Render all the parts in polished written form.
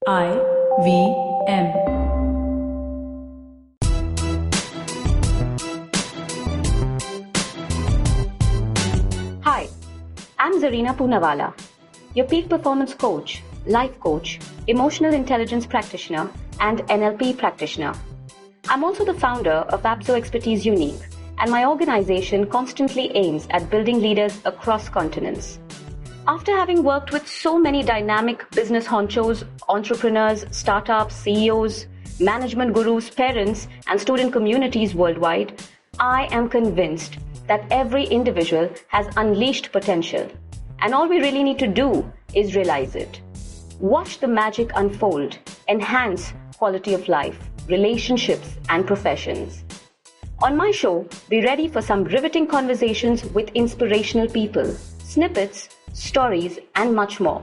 IVM. Hi, I'm Zarina Poonawala, your peak performance coach, life coach, emotional intelligence practitioner, and NLP practitioner. I'm also the founder of Abso Expertise Unique, and my organization constantly aims at building leaders across continents. After having worked with so many dynamic business honchos, entrepreneurs, startups, CEOs, management gurus, parents, and student communities worldwide, I am convinced that every individual has unleashed potential. And all we really need to do is realize it. Watch the magic unfold, enhance quality of life, relationships, and professions. On my show, be ready for some riveting conversations with inspirational people, snippets, stories, and much more.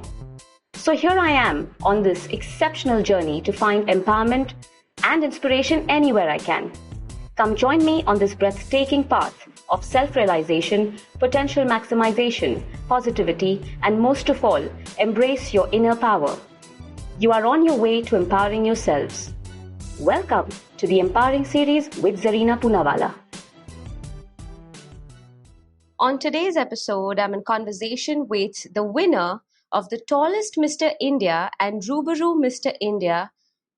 So here I am on this exceptional journey to find empowerment and inspiration anywhere I can. Come join me on this breathtaking path of self-realization, potential maximization, positivity, and most of all, embrace your inner power. You are on your way to empowering yourselves. Welcome to the Empowering Series with Zarina Poonawala. On today's episode, I'm in conversation with the winner of the Tallest Mr. India and Rubaru Mr. India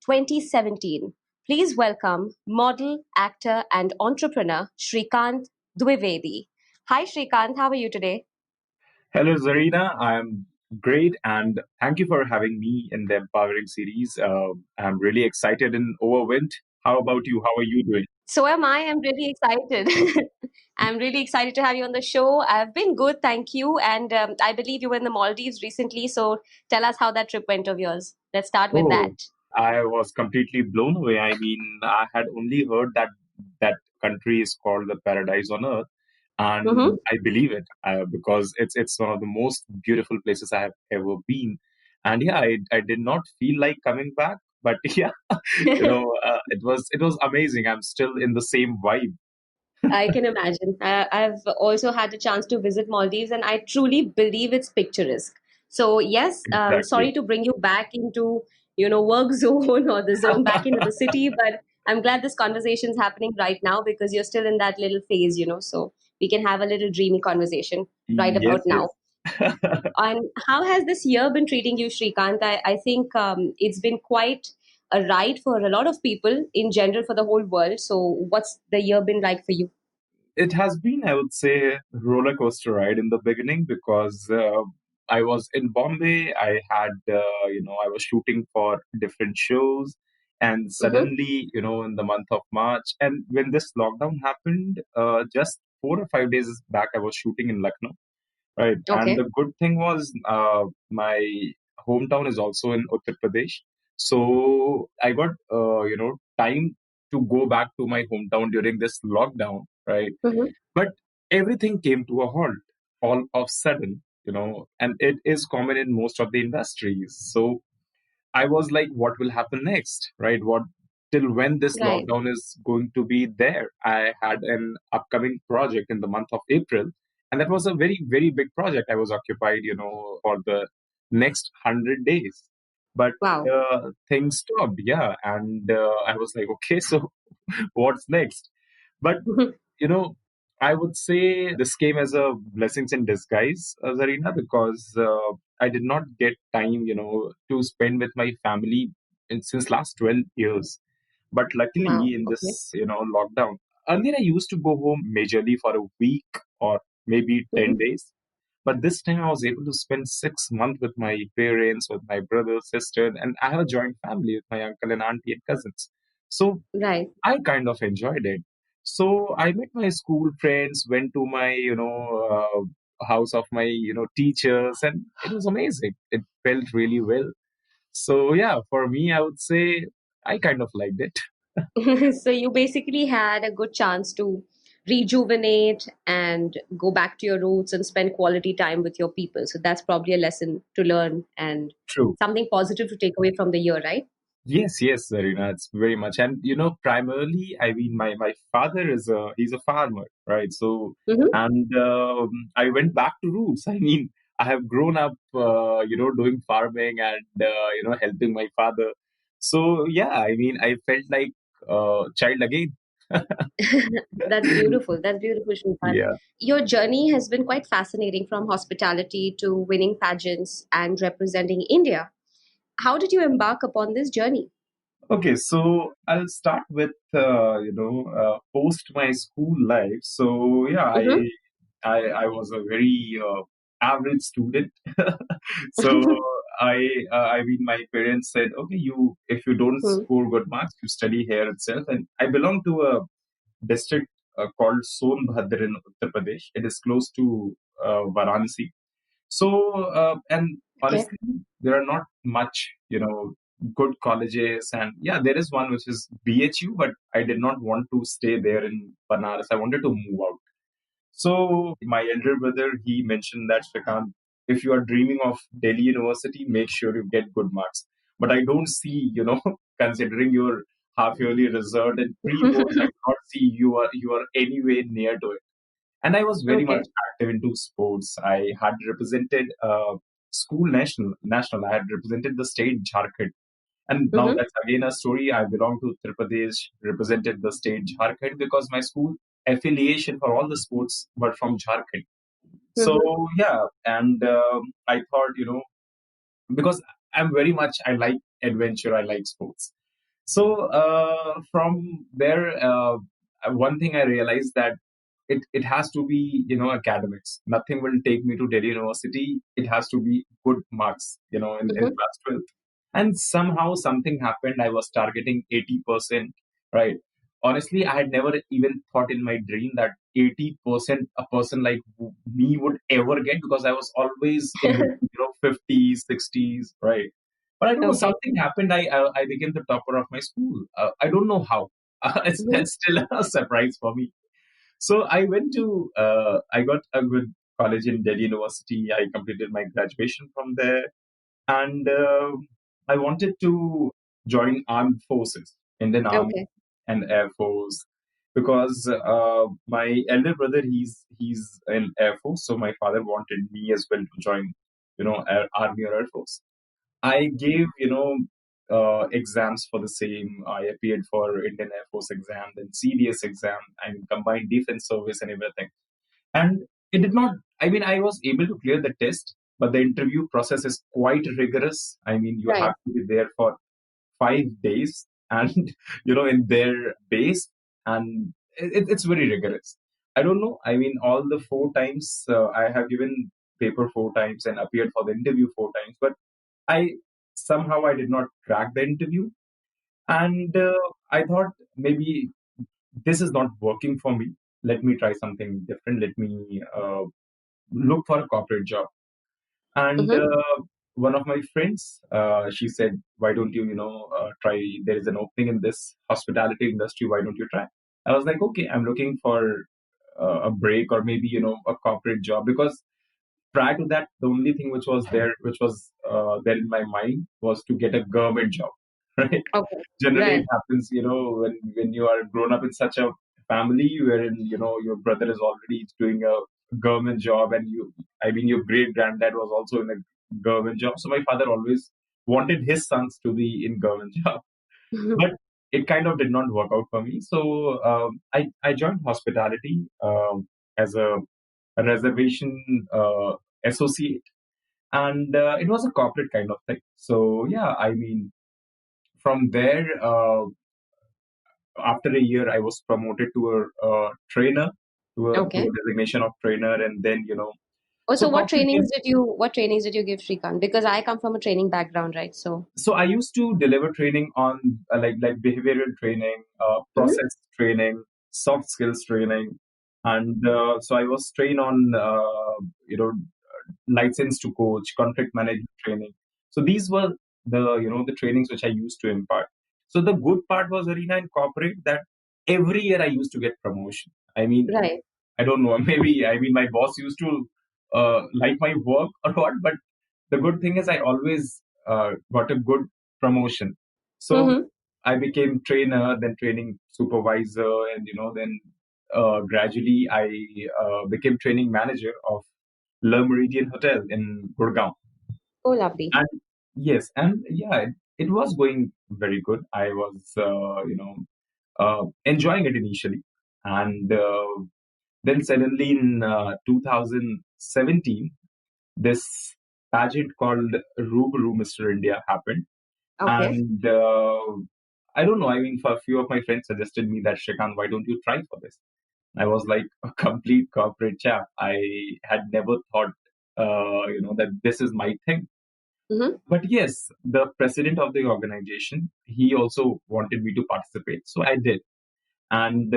2017. Please welcome model, actor, and entrepreneur Srikant Dwivedi. Hi, Srikant. How are you today? Hello, Zarina. I'm great, and thank you for having me in the Empowering series. I'm really excited and overwhelmed. How about you? How are you doing? So am I. I'm really excited. I'm really excited to have you on the show. I've been good, thank you. And I believe you were in the Maldives recently. So tell us how that trip went of yours. Let's start with that. Oh, I was completely blown away. I mean, I had only heard that that country is called the paradise on earth, Mm-hmm. and I believe it because it's one of the most beautiful places I have ever been. And yeah, I did not feel like coming back, but yeah, it was amazing. I'm still in the same vibe. I can imagine. I've also had a chance to visit Maldives, and I truly believe it's picturesque. So yes, Exactly. sorry to bring you back into work zone or the zone back into the city, but I'm glad this conversation is happening right now because you're still in that little phase. So we can have a little dreamy conversation right about Yes, now. yes. And how has this year been treating you, Shrikant? I think it's been quite a ride for a lot of people in general for the whole world. So what's the year been like for you? It has been, I would say, roller coaster ride in the beginning because I was in Bombay. I was shooting for different shows, and Mm-hmm. suddenly, in the month of March, and when this lockdown happened, just 4 or 5 days back, I was shooting in Lucknow, right? And Okay. the good thing was, my hometown is also in Uttar Pradesh, so I got time to go back to my hometown during this lockdown, right? Mm-hmm. But everything came to a halt all of sudden, and it is common in most of the industries. So I was like, what will happen next, right? What till when this Right. lockdown is going to be there? I had an upcoming project in the month of April, and that was a very, very big project. I was occupied, for the next 100 days. But Wow. things stopped, yeah. And I was like, okay, so what's next? But you know, I would say this came as a blessings in disguise, Zarina, because I did not get time, to spend with my family since last 12 years. But Wow. luckily, in Okay. this, lockdown, earlier I used to go home majorly for a week or maybe 10 Mm-hmm. days. But this time I was able to spend 6 months with my parents, with my brother, sister, and I have a joint family with my uncle and auntie and cousins. So Right. I kind of enjoyed it. So I met my school friends, went to my, house of my, teachers, and it was amazing. It felt really well. So yeah, for me, I would say I kind of liked it. So you basically had a good chance to rejuvenate and go back to your roots and spend quality time with your people. So that's probably a lesson to learn and True. something positive to take away from the year, right? Yes, yes, Zarina, it's very much. And primarily, I mean, my father he's a farmer, right? So, Mm-hmm. and I went back to roots. I mean, I have grown up, doing farming and helping my father. So yeah, I mean, I felt like child again. That's beautiful. That's beautiful, Shrikant. Yeah. Your journey has been quite fascinating from hospitality to winning pageants and representing India. How did you embark upon this journey? Okay, so I'll start with post my school life. So yeah, Mm-hmm. I was a very average student. So I mean, my parents said, okay, you if you don't score good marks, you study here itself. And I belong to a district called Sonbhadra in Uttar Pradesh. It is close to Varanasi. So, and Okay. honestly, there are not much, good colleges. And yeah, there is one which is BHU, but I did not want to stay there in Banaras. I wanted to move out. So, my elder brother, he mentioned that, Shrikant, if you are dreaming of Delhi University, make sure you get good marks. But I don't see, considering your half yearly result and pre boards, I do not see you are anywhere near to it. And I was very much Okay. active into sports. I had represented school national. I had represented the state Jharkhand, and now Mm-hmm. that's again a story. I belong to Uttar Pradesh, represented the state Jharkhand because my school affiliation for all the sports were from Jharkhand. So Mm-hmm. yeah, and I thought, because I'm very much I like adventure, I like sports. So from there, one thing I realized that it has to be academics. Nothing will take me to Delhi University. It has to be good marks, in Mm-hmm. class 12th. And somehow something happened. I was targeting 80%, right? Honestly, I had never even thought in my dream that 80% a person like me would ever get, because I was always in between, 50s, 60s, right? But I don't know, Okay. something happened. I became the topper of my school. I don't know how. Mm-hmm. That's still a surprise for me. So I got a good college in Delhi University. I completed my graduation from there, and I wanted to join armed forces, Indian Army Okay. and Air Force, because my elder brother, he's in Air Force, so my father wanted me as well to join, Army or Air Force. I gave, exams for the same. I appeared for Indian Air Force exam, then CDS exam, and combined defense service and everything. And it did not, I mean, I was able to clear the test, but the interview process is quite rigorous. I mean, you have Right. to be there for 5 days and, in their base, and it's very rigorous. I don't know. I mean, all the 4 times I have given paper 4 times and appeared for the interview 4 times, but I somehow I did not crack the interview, and I thought maybe this is not working for me. Let me try something different. Let me look for a corporate job. And Mm-hmm. one of my friends, she said, "Why don't you, try? There is an opening in this hospitality industry. Why don't you try?" I was like, "Okay, I'm looking for a break, or maybe a corporate job, because prior to that, the only thing which was there in my mind, was to get a government job, right? Okay. Generally, it Right. happens, when you are grown up in such a family wherein your brother is already doing a government job, and I mean, your great granddad was also in a government job. So my father always wanted his sons to be in government job, but it kind of did not work out for me. So I joined hospitality as a reservation associate, and it was a corporate kind of thing. So yeah, I mean, from there, after a year, I was promoted to a trainer, to Okay. a designation of trainer, and then Oh, so so corporate is. what trainings did you give Shrikant? Because I come from a training background, right? So. So I used to deliver training on like behavioral training, Mm-hmm. process training, soft skills training, and so I was trained on license to coach, conflict management training. So these were the trainings which I used to impart. So the good part was, Arena, in corporate, that every year I used to get promotion. I mean, Right. I don't know, maybe, I mean, my boss used to like my work or what, but the good thing is I always got a good promotion. So Mm-hmm. I became trainer, then training supervisor, and then gradually I became training manager of Le Meridien Hotel in Gurgaon. Oh, lovely. And yes, and yeah, it was going very good. I was, enjoying it initially. And then suddenly in 2017, this pageant called Rubaru Mr. India happened. Okay. And I don't know, I mean, for a few of my friends suggested me that, Shrikant, why don't you try for this? I was like a complete corporate chap. I had never thought, that this is my thing. Mm-hmm. But yes, the president of the organization, he also wanted me to participate. So I did. And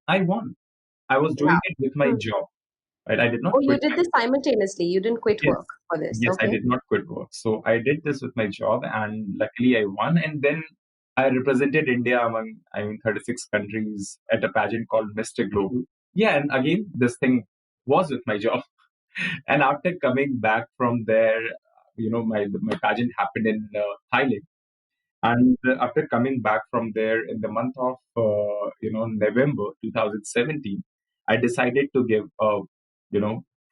I won. I was doing Wow. it with my Hmm. job, right? I did not Oh, you quit did my this simultaneously. You didn't quit Yes, work for this. yes, I Okay. did not quit work. So I did this with my job, and luckily I won. And then I represented India among, 36 countries at a pageant called Mr. Global. Yeah, and again, this thing was with my job. And after coming back from there, my pageant happened in Thailand. And after coming back from there in the month of November 2017, I decided to give a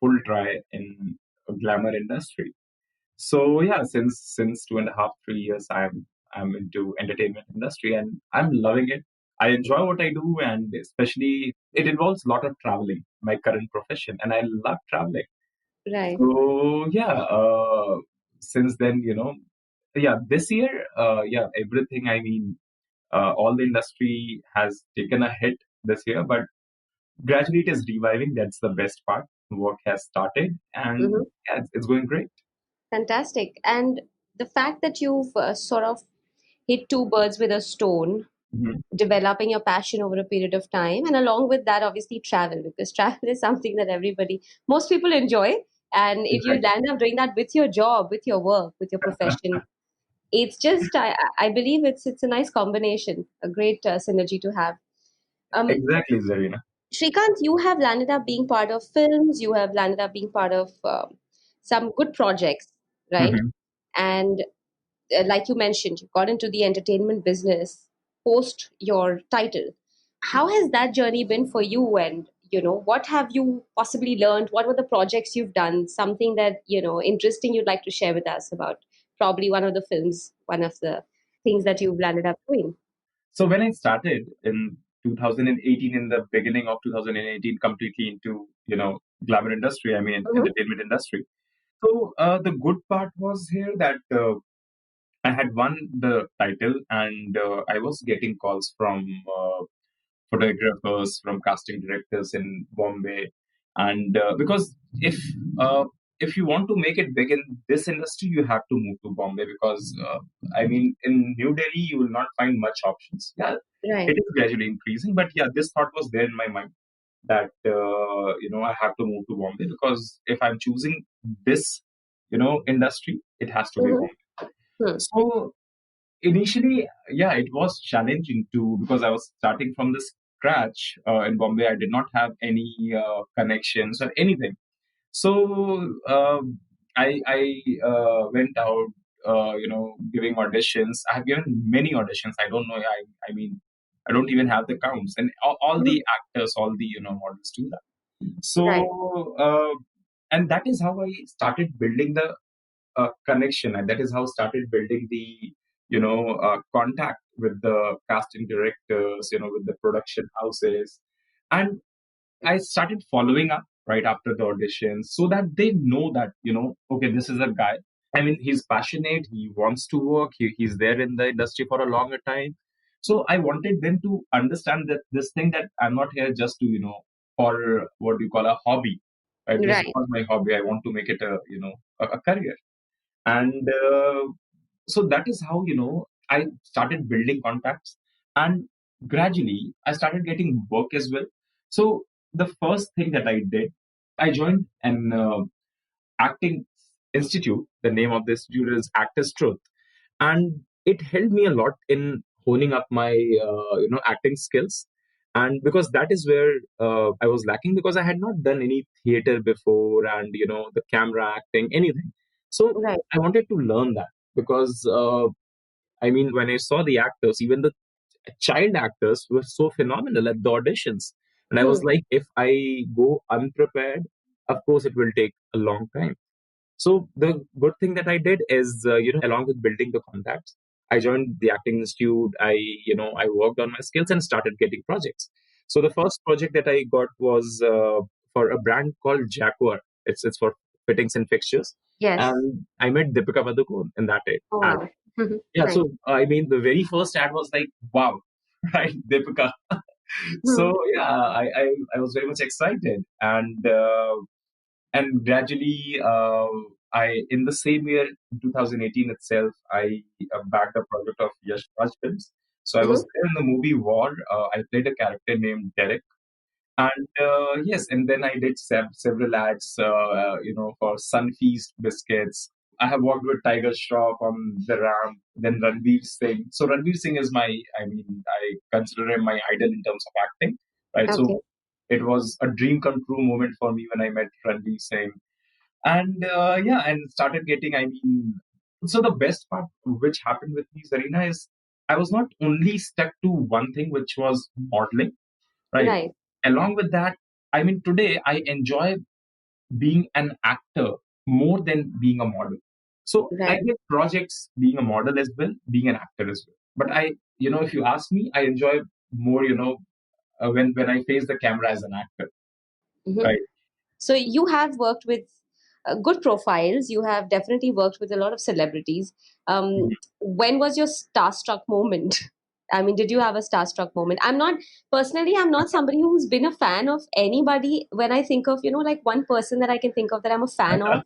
full try in a glamour industry. So yeah, since 2.5 3 years, I'm into entertainment industry, and I'm loving it. I enjoy what I do, and especially it involves a lot of traveling. My current profession, and I love traveling. Right. So yeah, since then, yeah, this year, yeah, everything. I mean, all the industry has taken a hit this year, but gradually it is reviving. That's the best part. Work has started, and Mm-hmm. yeah, it's going great. Fantastic. And the fact that you've sort of hit two birds with a stone, Mhm. developing your passion over a period of time, and along with that, obviously, travel, because travel is something that most people enjoy. And if you Exactly. land up doing that with your job, with your work, with your profession, it's just, I believe it's a nice combination, a great synergy to have. Exactly, Zarina. Shrikant, you have landed up being part of films, you have landed up being part of some good projects, right? Mhm. And like you mentioned, you got into the entertainment business post your title. How has that journey been for you? And, what have you possibly learned? What were the projects you've done? Something that, interesting you'd like to share with us about probably one of the films, one of the things that you've landed up doing. So when I started in 2018, in the beginning of 2018, completely into glamour industry, I mean Mm-hmm. entertainment industry. So the good part was here that I had won the title, and I was getting calls from photographers, from casting directors in Bombay, and because uh, if you want to make it big in this industry, you have to move to Bombay because I mean in New Delhi you will not find much options. Yeah, it Right. is gradually increasing, but yeah, this thought was there in my mind that I have to move to Bombay because if I'm choosing this industry, it has to be Mm-hmm. Bombay. So initially, yeah, it was challenging too because I was starting from the scratch in Bombay. I did not have any connections or anything. So I went out, giving auditions. I have given many auditions. I don't know. I mean, I don't even have the counts, and all Mm-hmm. the actors, all the models do that. Right. So and that is how I started building the connection, and that is how started building the contact with the casting directors, with the production houses, and I started following up right after the auditions so that they know that okay, this is a guy. I mean, he's passionate, he wants to work, he's there in the industry for a longer time. So I wanted them to understand that this thing, that I'm not here just to for what you call a hobby, right? This is Right. not my hobby. I want to make it a a career. And so that is how I started building contacts, and gradually I started getting work as well. So the first thing that I did, I joined an acting institute. The name of the institute is Actors Truth, and it helped me a lot in honing up my acting skills. And because that is where I was lacking, because I had not done any theater before, and the camera acting, anything. So Right. I wanted to learn that, because I mean, when I saw the actors, even the child actors were so phenomenal at the auditions, and I was Hmm. like, if I go unprepared, of course it will take a long time. So the good thing that I did is, along with building the contacts, I joined the acting institute. I worked on my skills and started getting projects. So the first project that I got was for a brand called Jaguar. It's for fittings and fixtures, Yes. and I met Deepika Padukone in that Oh, ad. wow. Yeah, Nice. so I mean, the very first ad was like, wow, right, Deepika. Mhm. So yeah, I was very much excited, and gradually, I in the same year, 2018 itself, I backed a project of Yash Raj Films. So I was Mhm. there in the movie War. I played a character named Derek, and yes, and then I did several ads, for Sunfeast biscuits. I have worked with Tiger Shroff on the ramp, then Ranveer Singh. So Ranveer Singh is I consider him my idol in terms of acting, right? So Okay. it was a dream come true moment for me when I met Ranveer Singh. And yeah, and started getting, so the best part which happened with me, Zarina, is I was not only stuck to one thing, which was modeling, right? Right. Along with that, today I enjoy being an actor more than being a model. So I Right. get projects being a model as well, being an actor as well. But if you ask me, I enjoy more, when I face the camera as an actor, Mhm. right? So you have worked with good profiles. You have definitely worked with a lot of celebrities. When was your starstruck moment? I mean, did you have a starstruck moment? I'm not somebody who's been a fan of anybody. When I think of, like one person that I can think of that I'm a fan of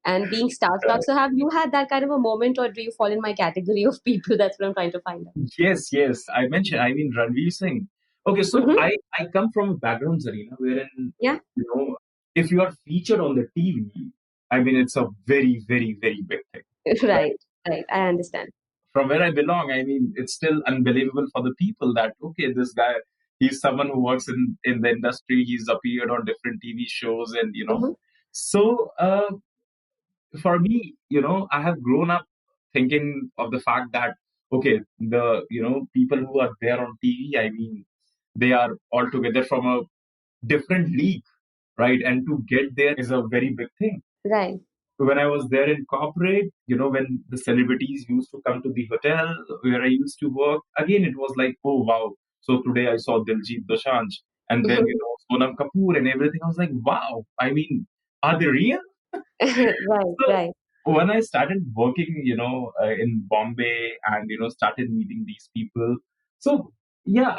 and being starstruck. So have you had that kind of a moment, or do you fall in my category of people? That's what I'm trying to find out. Yes, yes. Ranveer Singh. Okay, so Hmm. I come from a background, Zarina, wherein, Yeah. you know, if you are featured on the TV, it's a very, very, very big thing, right? Right. Right. I understand. From where I belong, it's still unbelievable for the people that, okay, this guy, he's someone who works in the industry, he's appeared on different TV shows, and, Hmm. So, for me, I have grown up thinking of the fact that, okay, the, people who are there on TV, they are altogether from a different league, right? And to get there is a very big thing. Right. So when I was there in corporate, when the celebrities used to come to the hotel where I used to work, again, it was like, oh, wow. So today I saw Diljit Dosanjh, and then, Sonam Kapoor and everything. I was like, wow. Are they real? Right. So Right. when I started working, in Bombay, and started meeting these people, so yeah,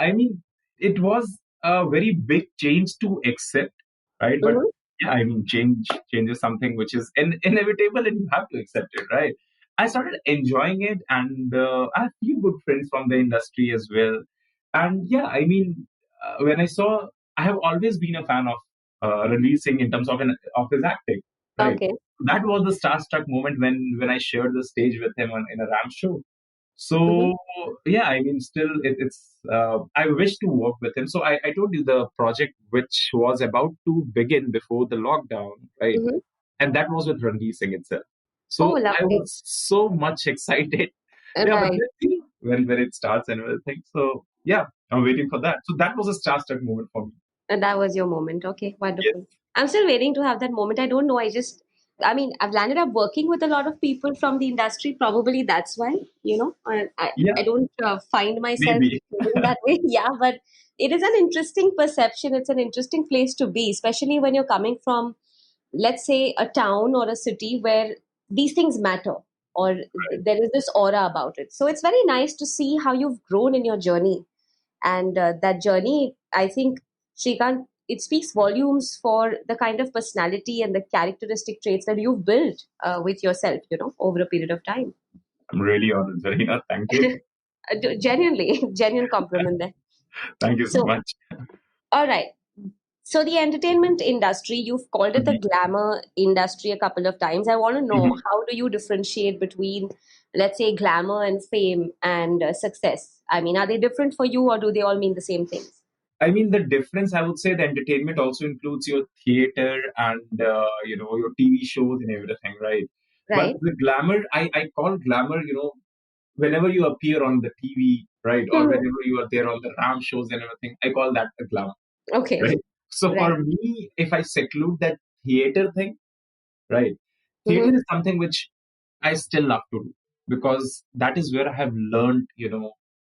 it was a very big change to accept, right? But Hmm. yeah, change is something which is inevitable, and you have to accept it, right? I started enjoying it, and I have few good friends from the industry as well, and yeah, when I saw, I have always been a fan of Ranveer Singh in terms of his acting, right? Okay. That was the starstruck moment when I shared the stage with him in a Ram show. Hmm. So yeah, still it's I wish to work with him. So I told you the project which was about to begin before the lockdown, right? Hmm. And that was with Ranveer Singh itself. Oh, So I lovely. was so much excited. Yeah, but Right. let's see when it starts and everything. So yeah, I'm waiting for that. So that was a starstruck moment for me. And that was your moment. Okay, Yes. wonderful. I'm still waiting to have that moment. I don't know. I mean, I've landed up working with a lot of people from the industry. Probably that's why, Yeah, I don't find myself maybe. feeling that way. Yeah, but it is an interesting perception. It's an interesting place to be, especially when you're coming from, let's say, a town or a city where these things matter, or there is this aura about it. So it's very nice to see how you've grown in your journey, and that journey, I think, Shrikant, it speaks volumes for the kind of personality and the characteristic traits that you've built with yourself, over a period of time. I'm really honored, Zarina. Thank you. Genuinely, genuine compliment there. Thank you so So, much. all right. So, the entertainment industry, you've called it the glamour industry a couple of times. I want to know, Mhm. how do you differentiate between, let's say, glamour and fame and success? I mean, are they different for you, or do they all mean the same things? The difference, I would say, the entertainment also includes your theater and your TV shows and everything, right? But Right? the glamour, I call glamour, whenever you appear on the TV, right, or Hmm. whenever you are there on the ram shows and everything, I call that a glamour, Okay. right? So Right. for me, if I seclude that theater thing, right? Theater Mm-hmm. is something which I still love to do because that is where I have learned,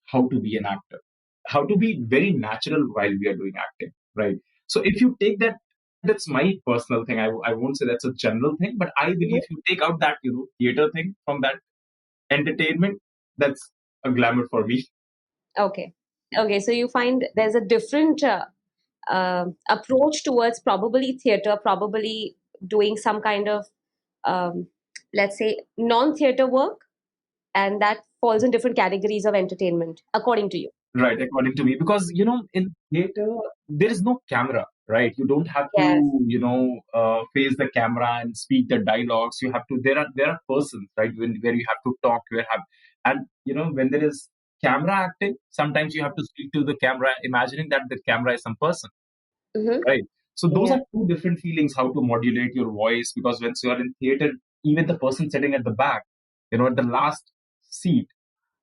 how to be an actor, how to be very natural while we are doing acting, right? So if you take that, that's my personal thing. I won't say that's a general thing, but I believe if you take out that, theater thing from that entertainment, that's a glamour for me. Okay. Okay. So you find there's a different approach towards probably theater, probably doing some kind of, um, let's say, non-theater work, and that falls in different categories of entertainment, according to you. Right, according to me, because in theater there is no camera, right? You don't have to, Yes. face the camera and speak the dialogues. You have to. There are persons, right, where you have to talk. And when there is camera acting, sometimes you have to speak to the camera, imagining that the camera is some person, Mm-hmm. right? So those Yeah. are two different feelings. How to modulate your voice, because once you are in theater, even the person sitting at the back, at the last seat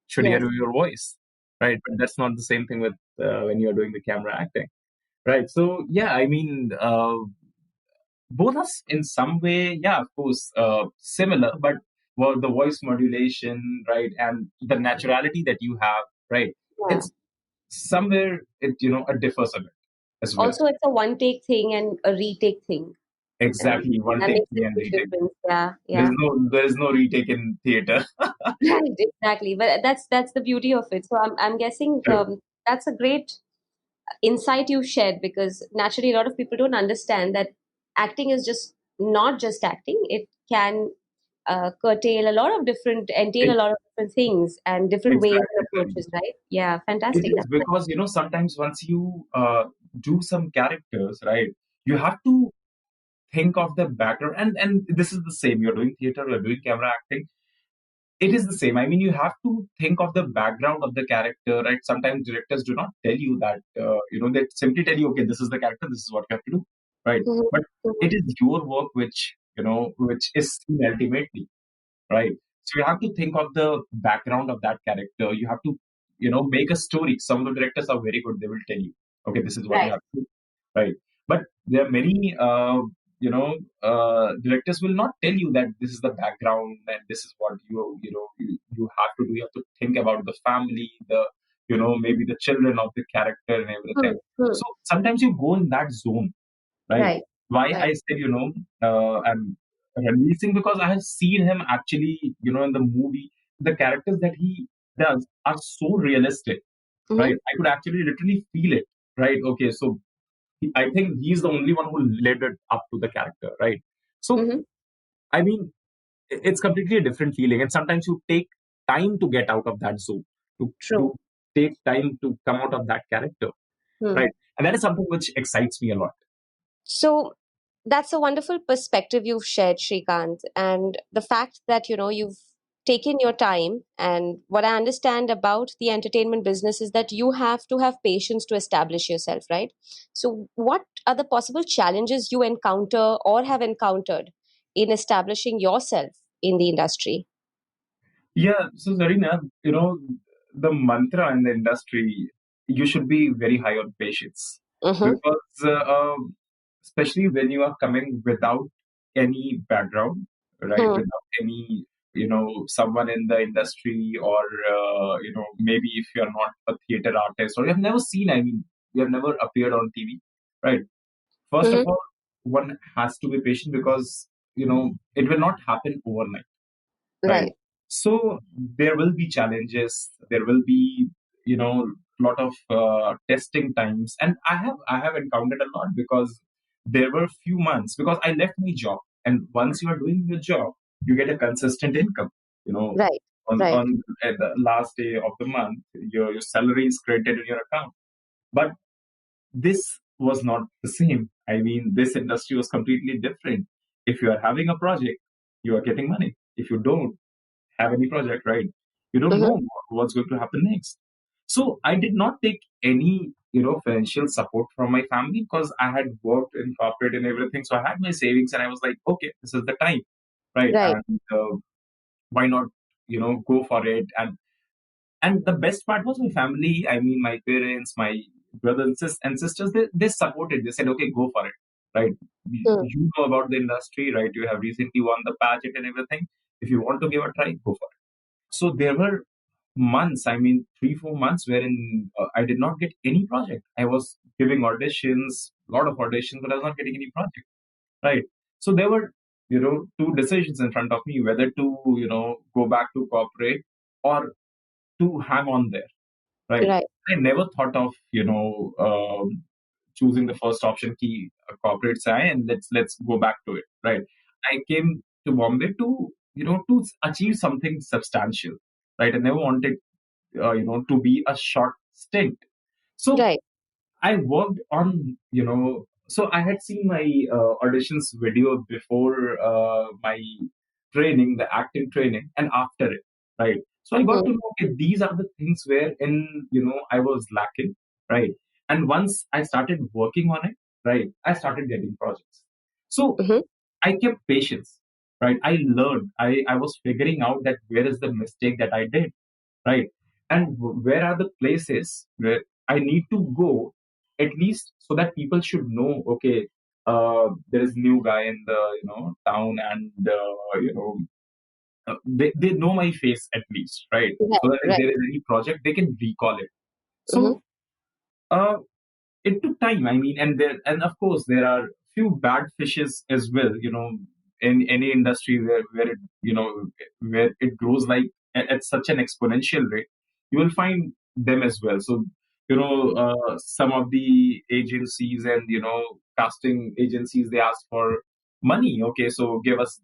should hear Yes. your voice, right? But that's not the same thing with when you're doing the camera acting, right? So yeah, I mean, both are in some way, yeah, of course, similar, but well, the voice modulation, right, and the naturality that you have, right, Yeah. it's somewhere it differs a bit as well. Also, it's a one take thing and a retake thing, and Exactly, one that take makes a and huge retake. difference. Yeah. There's Yeah. no there is no retake in theater. Right. Exactly. But that's the beauty of it. So I'm guessing True. that's a great insight you shared, because naturally a lot of people don't understand that acting is just not just acting. It can entail a It, lot of different things and different ways and exactly. approaches, right? Yeah, It fantastic. is because sometimes once you do some characters, right, you have to think of the background, and this is the same. You're doing theater, you're doing camera acting. It is the same. I mean, you have to think of the background of the character, right? Sometimes directors do not tell you that. They simply tell you, okay, this is the character, this is what you have to do, right? Mhm, But mhm. it is your work which is seen ultimately, right? So you have to think of the background of that character. You have to, make a story. Some of the directors are very good. They will tell you, okay, this is what you Right. have to do, right? But there are many, directors will not tell you that this is the background and this is what you have to do. You have to think about the family, maybe the children of the character and everything. Hmm, hmm. So sometimes you go in that zone, right? Right. Why Right. I said, I'm releasing, because I have seen him actually, in the movie, the characters that he does are so realistic, right? Hmm. I could actually literally feel it, right? Okay, so I think he's the only one who led it up to the character, right? So, Hmm. I mean, it's completely a different feeling. And sometimes you take time to get out of that zone, to True. take time to come out of that character, Hmm. right? And that is something which excites me a lot. So that's a wonderful perspective you've shared, Shrikant. And the fact that, you've taken your time. And what I understand about the entertainment business is that you have to have patience to establish yourself, right? So, what are the possible challenges you encounter or have encountered in establishing yourself in the industry? Yeah, so Zarina, the mantra in the industry, you should be very high on patience Mm-hmm. because, especially when you are coming without any background, right? Hmm. Without any, someone in the industry, or, maybe if you're not a theater artist or you have never seen, I mean, you have never appeared on TV, right? First of Hmm. all, one has to be patient because, it will not happen overnight, right? Right. So there will be challenges. There will be, lot of testing times, and I have encountered a lot because there were few months because I left my job, and once you are doing your job, you get a consistent income. You know, Right. Right. on at the last day of the month, your salary is credited in your account. But this was not the same. I mean, this industry was completely different. If you are having a project, you are getting money. If you don't have any project, right? You don't Mm-hmm. know what's going to happen next. So I did not take any, financial support from my family because I had worked in corporate and everything. So I had my savings and I was like, okay, this is the time, right? Right. And why not, go for it? And the best part was my family. I mean, my parents, my brothers and sisters, they supported. They said, okay, go for it. right? Hmm. You know about the industry, right? You have recently won the pageant and everything. If you want to give a try, go for it. So there were months, I mean, 3, 4 months wherein I did not get any project. I was giving auditions, a lot of auditions, but I was not getting any project, right? So there were, two decisions in front of me whether to, go back to corporate or to hang on there, right? Right. I never thought of, choosing the first option key, corporate side, and let's go back to it, right? I came to Bombay to, to achieve something substantial, right? I never wanted, to be a short stint. So Right. I worked on, so I had seen my auditions video before my training, the acting training, and after it, right? So I got Hmm. to know, okay, these are the things where in, I was lacking, right? And once I started working on it, right, I started getting projects. So Hmm. I kept patience, right? I learned, I was figuring out that where is the mistake that I did, right? And where are the places where I need to go, at least so that people should know, okay, there is new guy in the town, and they know my face at least, right? Right. So that if Right. there is any project, they can recall it. Hmm. So uh, it took time. I mean, and of course there are few bad fishes as well. In any industry where it where it grows like at such an exponential rate, you will find them as well. So some of the agencies and casting agencies, they ask for money. Okay, so give us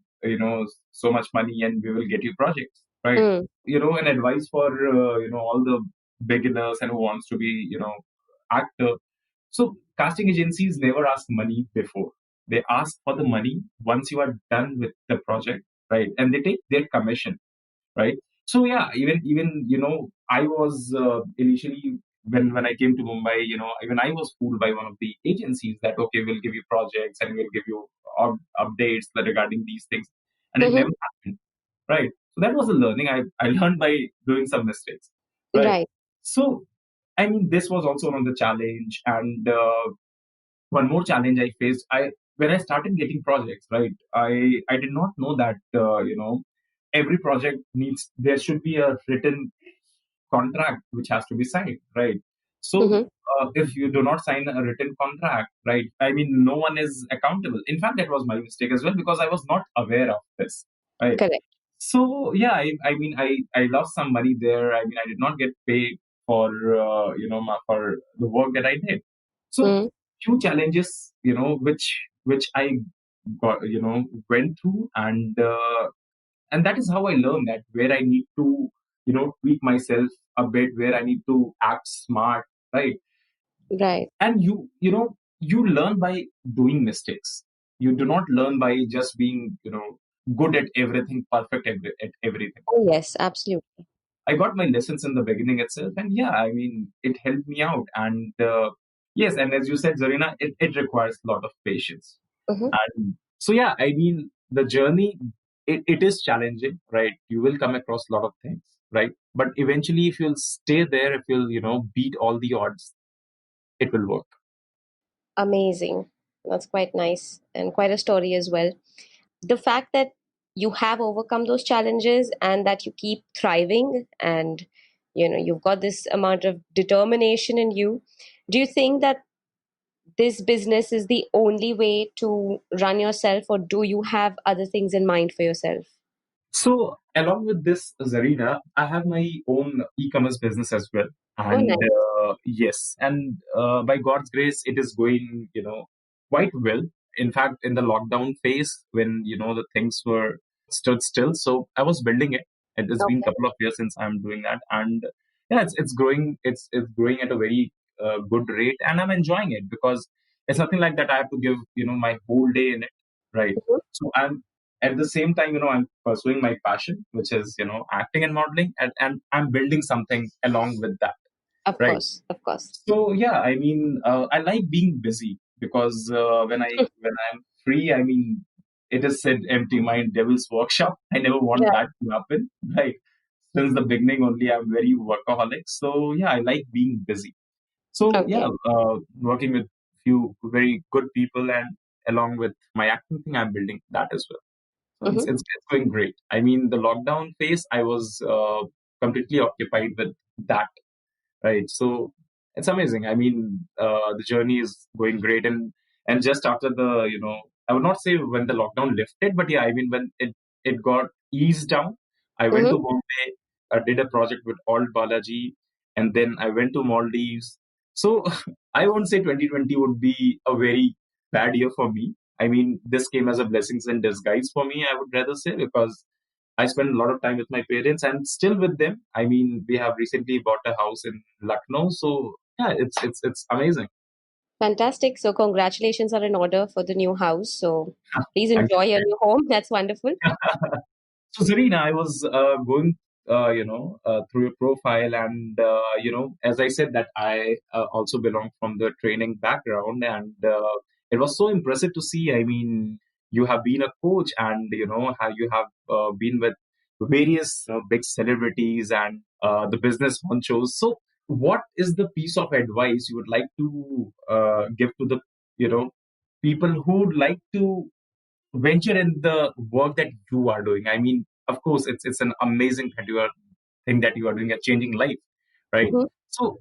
so much money and we will get you projects, right? Mm. An advice for all the beginners and who wants to be actor. So casting agencies never ask money before. They ask for the money once you are done with the project, right? And they take their commission, right? So yeah, even I was initially, when I came to Mumbai, even I was fooled by one of the agencies that, okay, we'll give you projects and we'll give you updates regarding these things, and it Hmm. never happened, right? So that was a learning. I learned by doing some mistakes, right? Right. So I mean, this was also one of the challenge, and one more challenge I faced. I When I started getting projects, right? I did not know that every project needs, there should be a written contract which has to be signed, right? So Hmm. if you do not sign a written contract, right? I mean, no one is accountable. In fact, that was my mistake as well because I was not aware of this, right? Correct. So yeah, I mean, I lost some money there. I mean, I did not get paid for for the work that I did. So Mm. few challenges, which I got, went through, and that is how I learned that where I need to tweak myself a bit, where I need to act smart, right? Right. And you learn by doing mistakes. You do not learn by just being good at everything, perfect at everything. Oh, yes, absolutely. I got my lessons in the beginning itself, and yeah, I mean, it helped me out. And yes, and as you said, Zarina, it requires a lot of patience. Hmm. And so yeah, I mean, the journey, it is challenging, right? You will come across a lot of things, right? But eventually, if you'll stay there, if you'll beat all the odds, it will work. Amazing. That's quite nice and quite a story as well. The fact that you have overcome those challenges and that you keep thriving, and you've got this amount of determination in you. Do you think that this business is the only way to run yourself, or do you have other things in mind for yourself? So, along with this, Zarina, I have my own e-commerce business as well. Oh, And nice. yes, and by God's grace, it is going, quite well. In fact, in the lockdown phase, when the things were stood still, so I was building it. It has been a Okay. couple of years since I'm doing that, and yeah, it's growing. It's growing at a very good rate, and I'm enjoying it because it's nothing like that. I have to give my whole day in it, right? Mhm. So I'm at the same time, I'm pursuing my passion, which is acting and modeling, and I'm building something along with that, Of right? course, of course. So yeah, I mean, I like being busy because when I'm free, I mean, it is said, empty mind, devil's workshop. I never want Right. that to happen, right? Since the beginning only, I'm very workaholic. So yeah, I like being busy. So yeah, Okay. working with few very good people, and along with my acting thing, I'm building that as well. So Hmm. it's going great. I mean, the lockdown phase, I was completely occupied with that, right? So it's amazing. I mean, the journey is going great, and just after the, I would not say when the lockdown lifted, but yeah, I mean when it got eased down, I went to Hmm. Bombay, I did a project with Alt Balaji, and then I went to Maldives. So I won't say 2020 would be a very bad year for me. I mean, this came as a blessings in disguise for me, I would rather say, because I spend a lot of time with my parents and still with them. I mean, we have recently bought a house in Lucknow, so yeah, it's amazing. Fantastic. So congratulations are in order for the new house. So please Thank enjoy your you. new home. That's wonderful. So, Zarina, I was going, through your profile, and as I said, that I also belong from the training background, and it was so impressive to see. I mean, you have been a coach, and how you have been with various big celebrities and the business honchos. So, what is the piece of advice you would like to give to the you know people who would like to venture in the work that you are doing? I mean, of course, it's an amazing thing that you are doing, a changing life, right? Mhm. So,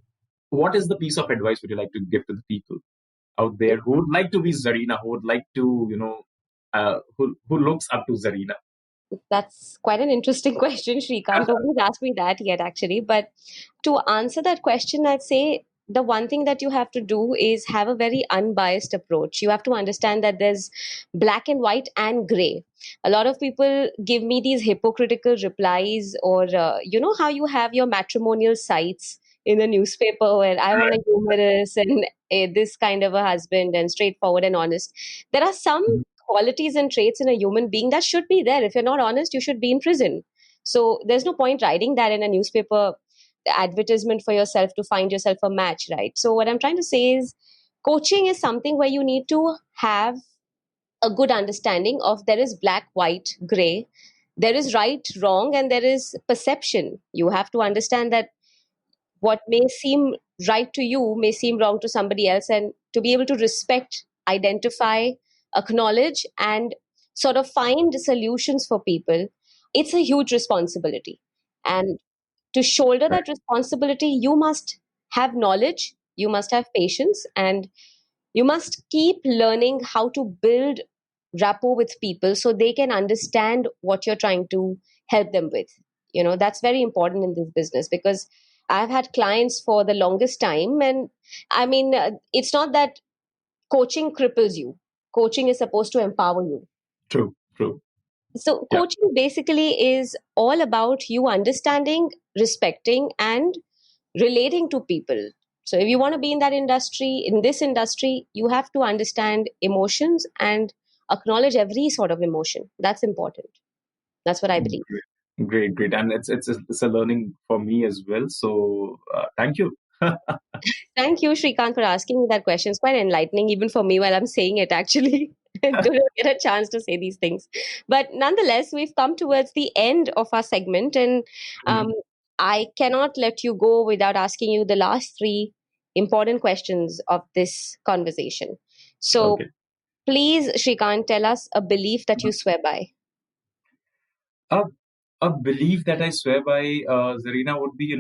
what is the piece of advice would you like to give to the people out there who would like to be Zarina, who would like to, who looks up to Zarina? That's quite an interesting question, Shrikant. Nobody's asked me that yet, actually. But to answer that question, I'd say the one thing that you have to do is have a very unbiased approach. You have to understand that there's black and white and gray. A lot of people give me these hypocritical replies, or you know how you have your matrimonial sites in a newspaper where I want a humorous and this kind of a husband and straightforward and honest. There are some Mhm. qualities and traits in a human being that should be there. If you're not honest, you should be in prison. So there's no point writing that in a newspaper advertisement for yourself to find yourself a match, right? So what I'm trying to say is coaching is something where you need to have a good understanding of there is black, white, gray. There is right, wrong, and there is perception. You have to understand that what may seem right to you may seem wrong to somebody else, and to be able to respect, identify, acknowledge, and sort of find solutions for people, it's a huge responsibility. And to shoulder Right. that responsibility, you must have knowledge, you must have patience, and you must keep learning how to build rapport with people so they can understand what you're trying to help them with. That's very important in this business, because I've had clients for the longest time, and I mean, it's not that coaching cripples you. Coaching is supposed to empower you. True, true. So Yeah, coaching basically is all about you understanding, respecting, and relating to people. So if you want to be in that industry, in this industry, you have to understand emotions and acknowledge every sort of emotion. That's important. That's what I believe. great, great, great. And it's a learning for me as well. So, thank you. Thank you, Shrikant, for asking me that question. It's quite enlightening, even for me while I'm saying it, actually. To get a chance to say these things. But nonetheless, we've come towards the end of our segment, and um, Mhm. I cannot let you go without asking you the last three important questions of this conversation. So Okay. please, Shrikant, tell us a belief that you swear by. A, a belief that I swear by, Zarina, would be,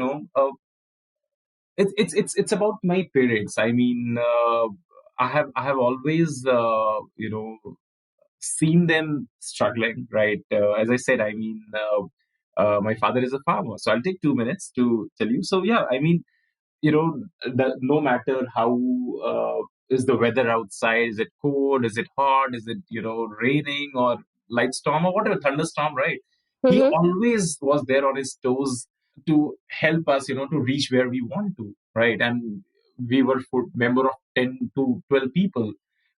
it's about my parents. I mean, I have always, seen them struggling, right? As I said, I mean, my father is a farmer, so I'll take 2 minutes to tell you. So yeah, I mean, no matter how is the weather outside, is it cold, is it hot, is it raining or light storm or whatever, thunderstorm, right? He Mm-hmm. always was there on his toes to help us, to reach where we want to, right? And we were member of 10 to 12 people,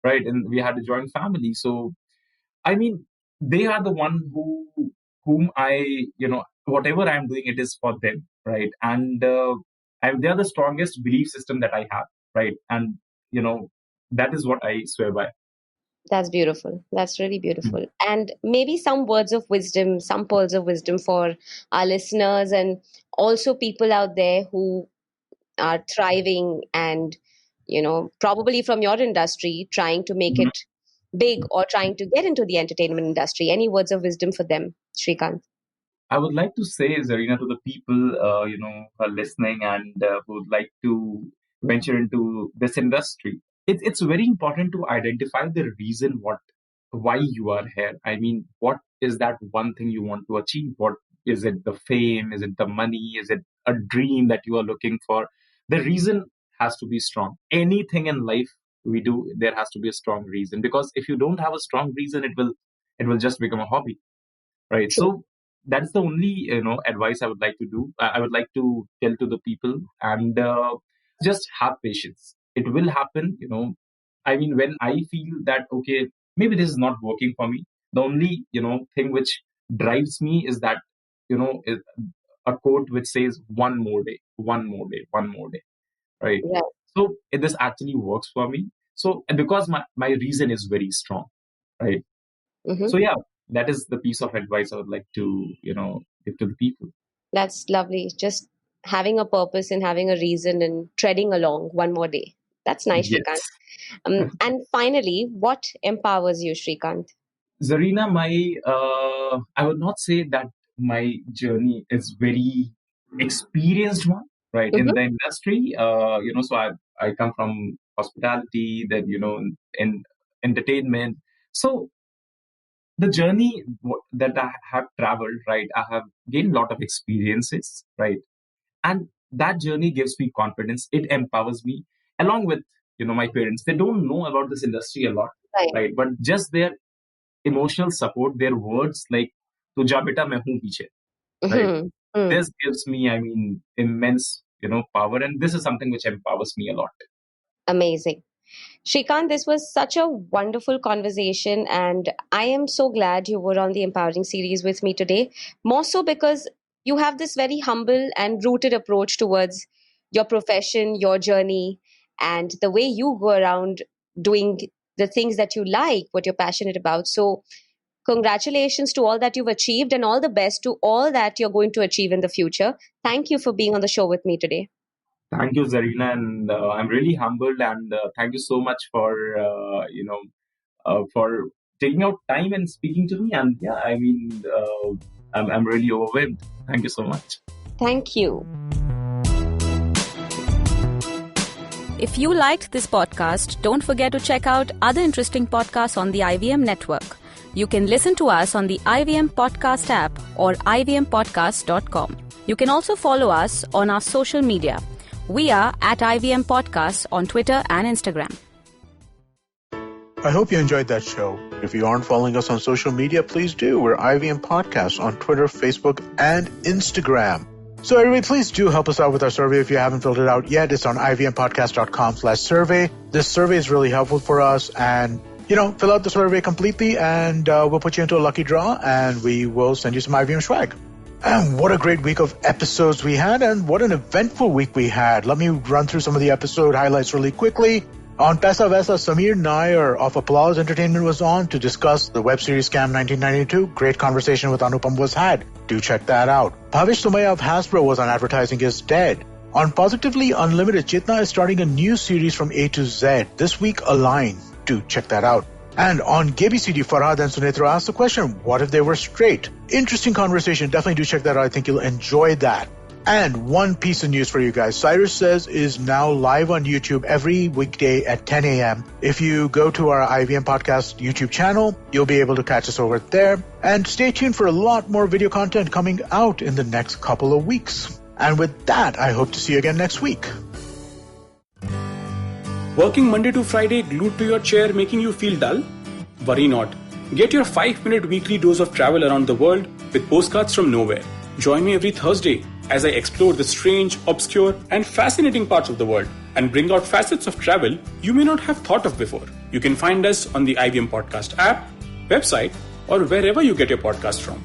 right? And we had a joint family. So I mean, they are the one whom whatever I'm doing, it is for them, right? And they are the strongest belief system that I have, right? And you know, that is what I swear by. That's beautiful. That's really Mm. beautiful. And maybe some words of wisdom, some pearls of wisdom for our listeners, and also people out there who are thriving and, probably from your industry, trying to make Mhm. it big or trying to get into the entertainment industry? Any words of wisdom for them, Srikant? I would like to say, Zarina, to the people, who are listening and who would like to venture into this industry. It's very important to identify the reason why you are here. I mean, what is that one thing you want to achieve? What is it? The fame? Is it the money? Is it a dream that you are looking for? The reason has to be strong. Anything in life we do, there has to be a strong reason. Because if you don't have a strong reason, it will just become a hobby, right? True. So that's the only advice I would like to do. I would like to tell to the people, and just have patience. It will happen. I mean, when I feel that, okay, maybe this is not working for me, the only thing which drives me is that, a quote which says, one more day, one more day, one more day, right? Right. So this actually works for me. So, and because my reason is very strong, right? Mm-hmm. So yeah, that is the piece of advice I would like to, give to the people. That's lovely. Just having a purpose and having a reason and treading along one more day. That's nice, Shrikant. Yes. And finally, what empowers you, Shrikant? Zarina, I would not say that my journey is very experienced one, right? In Mm-hmm. the industry, so I come from hospitality, then, in entertainment. So the journey that I have traveled, right? I have gained a lot of experiences, right? And that journey gives me confidence. It empowers me, along with, my parents. They don't know about this industry a lot, Right. right? But just their emotional support, their words like, "Tu ja beta, main hoon piche," right? Mm-hmm. Mm. This gives me, I mean, immense, power. And this is something which empowers me a lot. Amazing. Shrikant, this was such a wonderful conversation, and I am so glad you were on the Empowering series with me today. More so because you have this very humble and rooted approach towards your profession, your journey, and the way you go around doing the things that you like, what you're passionate about. So, congratulations to all that you've achieved, and all the best to all that you're going to achieve in the future. Thank you for being on the show with me today. Thank you, Zarina. And I'm really humbled. And thank you so much for taking out time and speaking to me. And yeah, I mean, I'm really overwhelmed. Thank you so much. Thank you. If you liked this podcast, don't forget to check out other interesting podcasts on the IVM network. You can listen to us on the IVM Podcast app or ivmpodcast.com. You can also follow us on our social media. We are at IVM Podcasts on Twitter and Instagram. I hope you enjoyed that show. If you aren't following us on social media, please do. We're IVM Podcasts on Twitter, Facebook, and Instagram. So everybody, please do help us out with our survey if you haven't filled it out yet. It's on ivmpodcast.com/survey. This survey is really helpful for us, and fill out the survey completely, and we'll put you into a lucky draw, and we will send you some IVM swag. And what a great week of episodes we had, and what an eventful week we had. Let me run through some of the episode highlights really quickly. On Paisa Vaisa, Samir Nair of Applause Entertainment was on to discuss the web series Scam 1992. Great conversation with Anupam was had. Do check that out. Bhavish Sumaya of Hasbro was on Advertising is Dead. On Positively Unlimited, Chitna is starting a new series from A to Z. This week, Align. Do check that out. And on GBCD, Farhad and Sunetra asked the question, what if they were straight? Interesting conversation. Definitely do check that out. I think you'll enjoy that. And one piece of news for you guys. Cyrus Says is now live on YouTube every weekday at 10 a.m. If you go to our IVM Podcast YouTube channel, you'll be able to catch us over there. And stay tuned for a lot more video content coming out in the next couple of weeks. And with that, I hope to see you again next week. Working Monday to Friday glued to your chair making you feel dull? Worry not. Get your 5-minute weekly dose of travel around the world with Postcards from Nowhere. Join me every Thursday as I explore the strange, obscure and fascinating parts of the world and bring out facets of travel you may not have thought of before. You can find us on the IVM Podcast app, website, or wherever you get your podcast from.